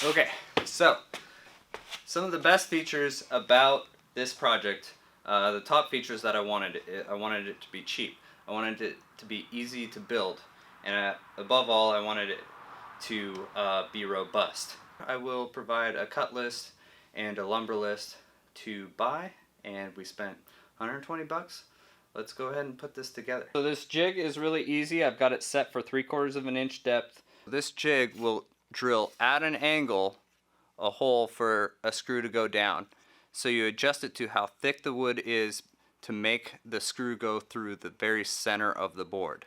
Okay, so some of the best features about this project, the top features that I wanted it to be cheap. I wanted it to be easy to build, and above all, I wanted it to be robust. I will provide a cut list and a lumber list to buy, and we spent 120 bucks. Let's go ahead and put this together. So this jig is really easy. I've got it set for 3/4 of an inch depth. This jig will drill at an angle a hole for a screw to go down. So you adjust it to how thick the wood is to make the screw go through the very center of the board.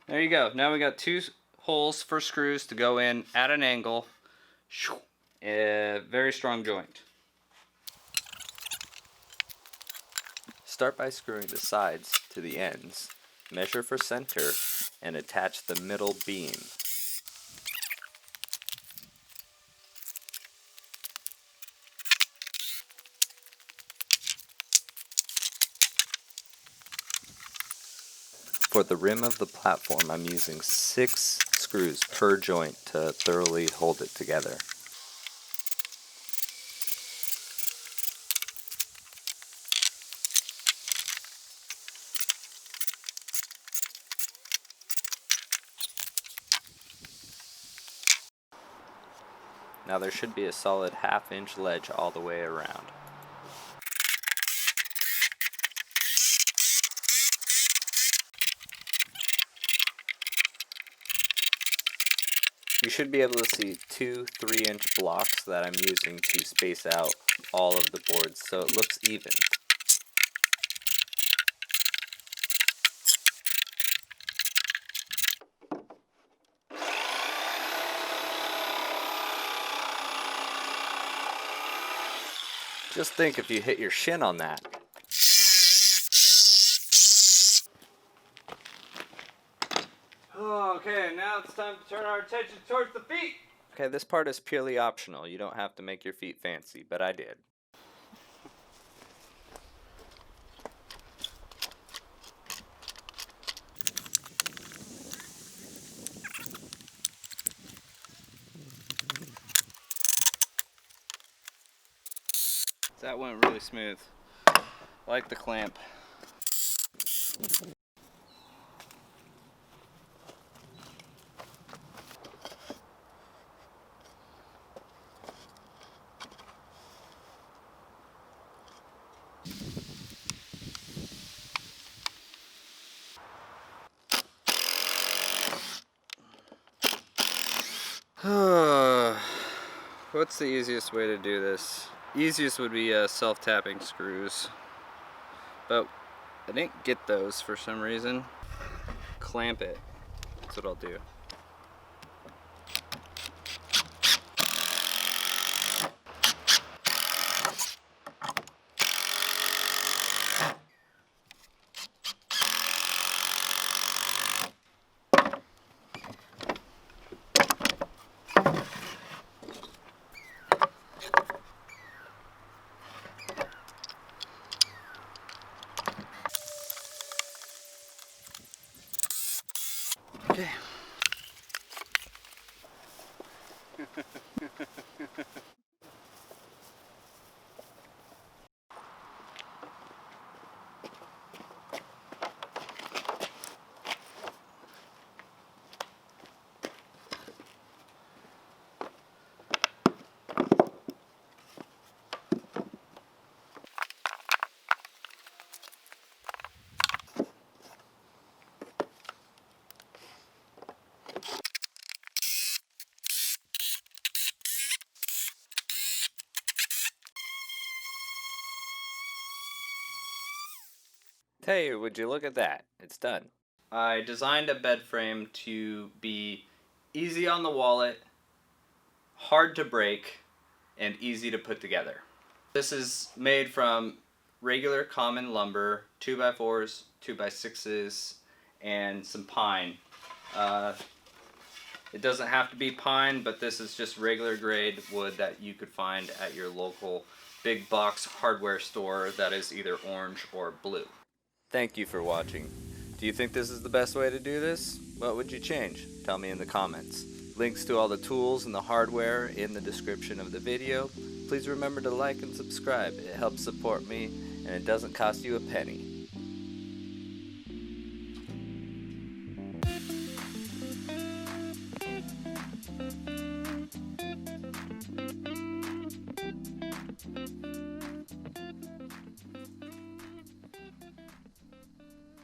There you go. Now we got 2 holes for screws to go in at an angle. A very strong joint. Start by screwing the sides to the ends, measure for center, and attach the middle beam. For the rim of the platform, I'm using 6 screws per joint to thoroughly hold it together. Now there should be a solid 1/2 inch ledge all the way around. You should be able to see 2 3-inch blocks that I'm using to space out all of the boards so it looks even. Just think if you hit your shin on that. Okay, now it's time to turn our attention towards the feet. Okay, this part is purely optional. You don't have to make your feet fancy, but I did. That went really smooth. I like the clamp. What's the easiest way to do this? Easiest would be self-tapping screws, but I didn't get those for some reason. Clamp it, that's what I'll do. Okay. Hey, would you look at that? It's done. I designed a bed frame to be easy on the wallet, hard to break, and easy to put together. This is made from regular common lumber, 2x4s, 2x6s, and some pine. It doesn't have to be pine, but this is just regular grade wood that you could find at your local big box hardware store that is either orange or blue. Thank you for watching. Do you think this is the best way to do this? What would you change? Tell me in the comments. Links to all the tools and the hardware in the description of the video. Please remember to like and subscribe. It helps support me and it doesn't cost you a penny.